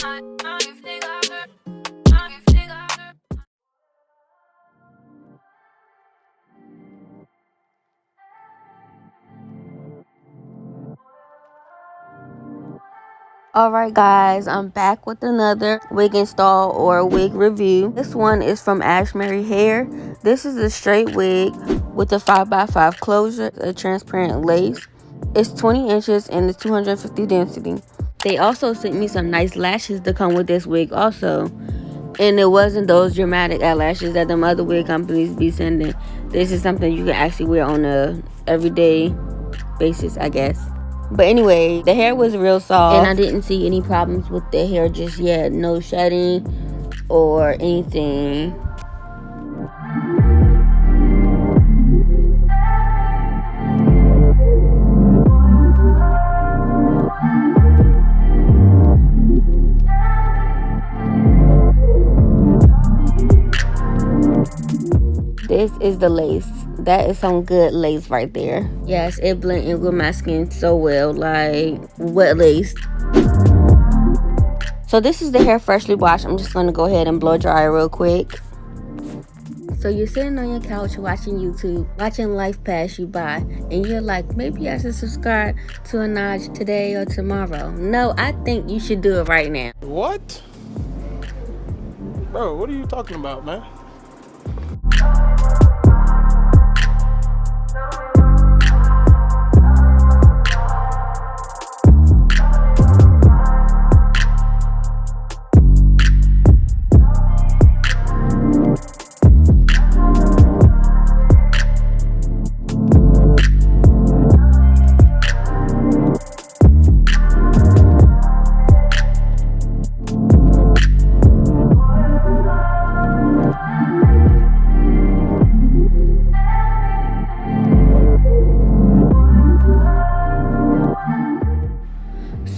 Alright guys, I'm back with another wig install or wig review. This one is from Ashimary Hair. This is a straight wig with a 5x5 closure, a transparent lace. It's 20 inches and it's 250 density. They also sent me some nice lashes to come with this wig also. And it wasn't those dramatic eyelashes that them other wig companies be sending. This is something you can actually wear on a everyday basis, I guess. But anyway, the hair was real soft and I didn't see any problems with the hair just yet. No shedding or anything. This is the lace. That is some good lace right there. Yes, it blends in with my skin so well, like wet lace. So this is the hair freshly washed. I'm just going to go ahead and blow dry it real quick. So you're sitting on your couch watching YouTube, watching life pass you by, and you're like, maybe I should subscribe to ainaj today or tomorrow. No, I think you should do it right now. What? Bro, what are you talking about, man?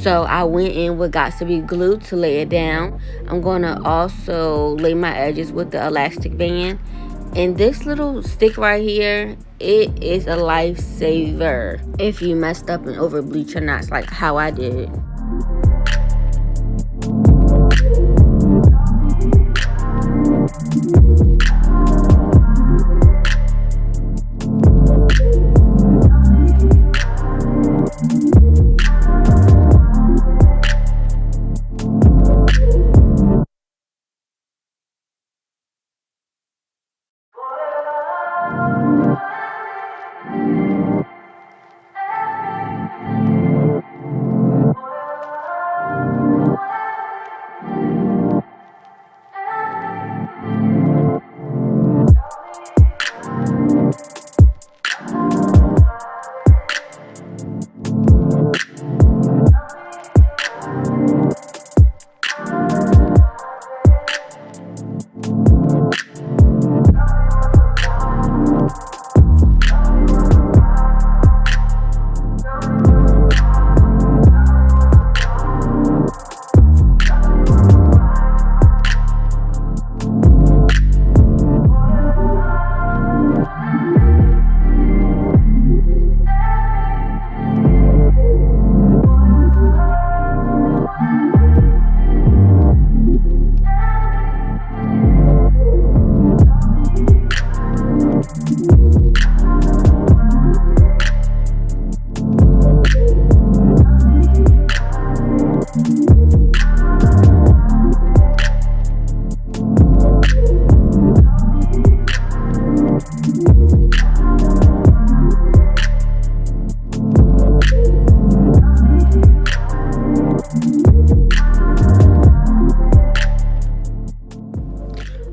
So I went in with got to be glued to lay it down. I'm going to also lay my edges with the elastic band. And this little stick right here, it is a lifesaver if you messed up and over bleach your knots like how I did.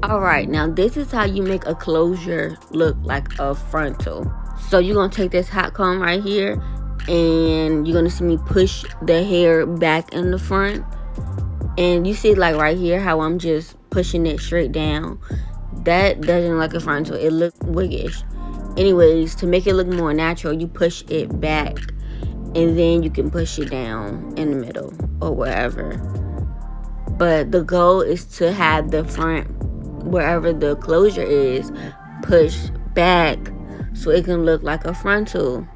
Alright, now this is how you make a closure look like a frontal. So you're going to take this hot comb right here and you're going to see me push the hair back in the front. And you see like right here how I'm just pushing it straight down. That doesn't look like a frontal. It looks wiggish. Anyways, to make it look more natural, you push it back. And then you can push it down in the middle or wherever. But the goal is to have the front, wherever the closure is, pushed back so it can look like a frontal.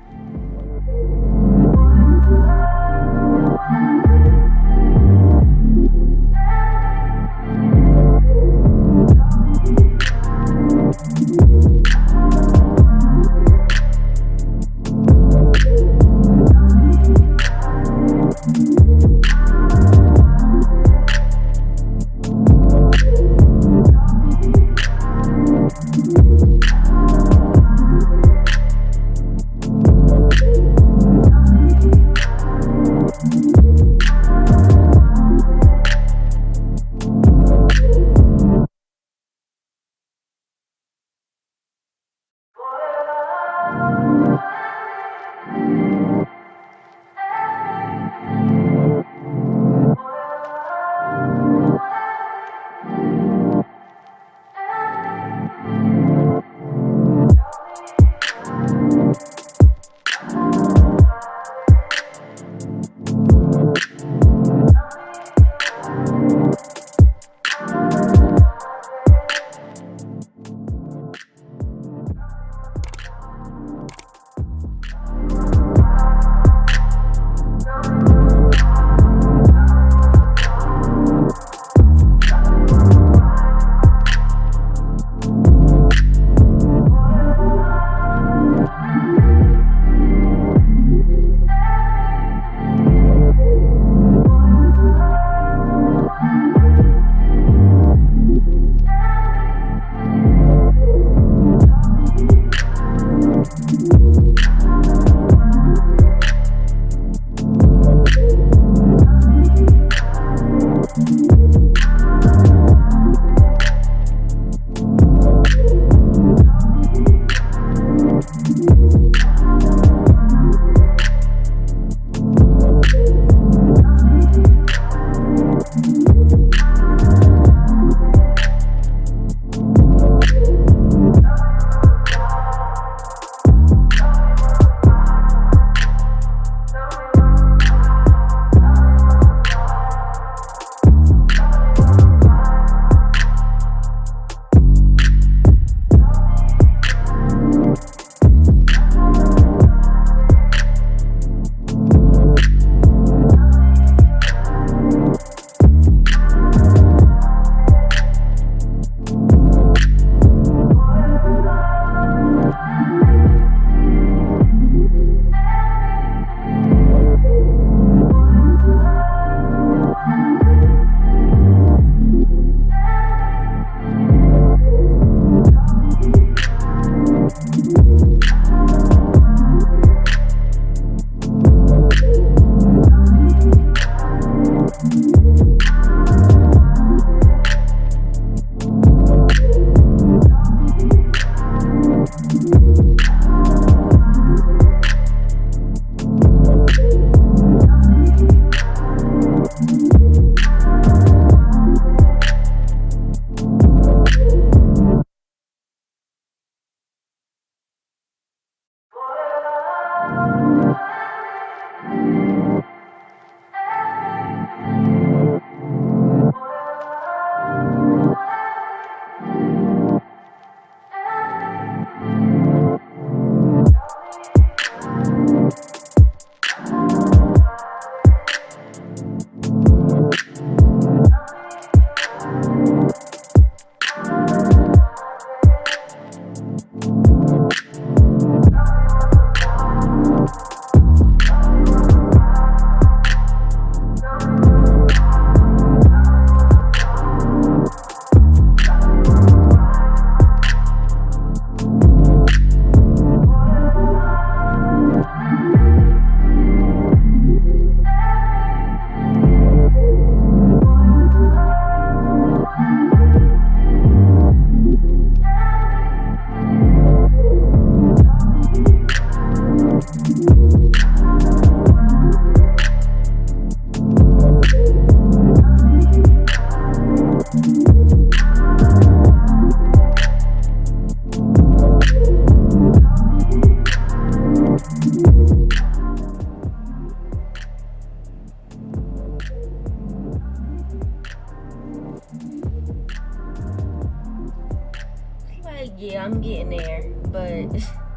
Yeah, I'm getting there, but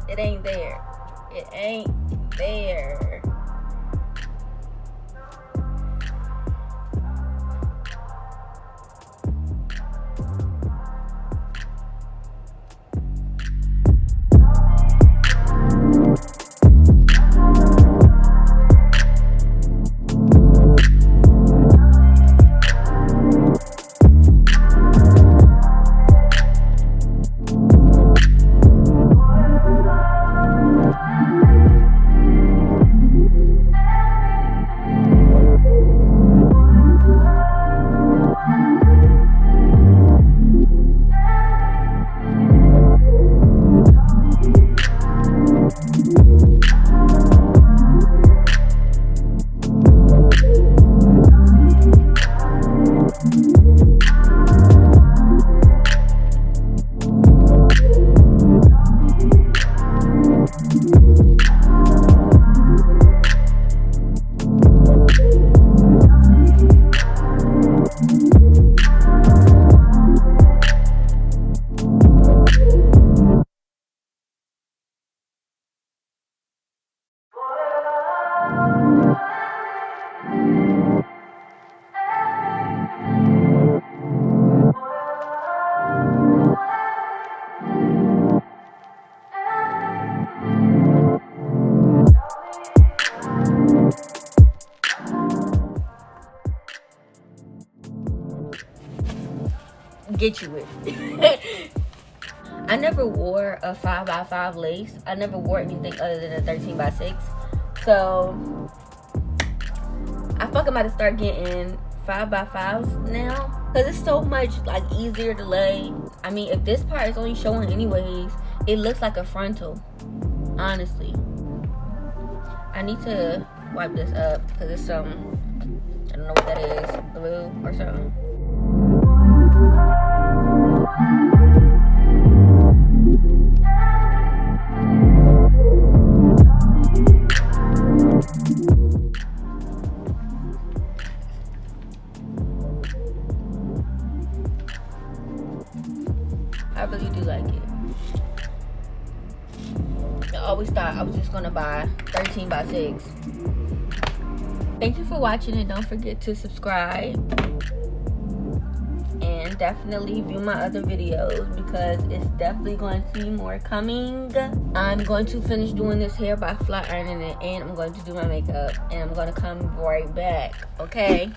it ain't there. It ain't there. Get you it. I never wore a 5x5 lace. I never wore anything other than a 13x6. So I fucking about to start getting 5x5s now, because it's so much like easier to lay. I mean, if this part is only showing anyways, it looks like a frontal, honestly. I need to wipe this up because it's some, I don't know what that is, glue or something. I really do like it. I always thought I was just gonna buy 13x6. Thank you for watching, and don't forget to subscribe. And definitely view my other videos because it's definitely going to be more coming. I'm going to finish doing this hair by flat ironing it, and I'm going to do my makeup, and I'm going to come right back, okay?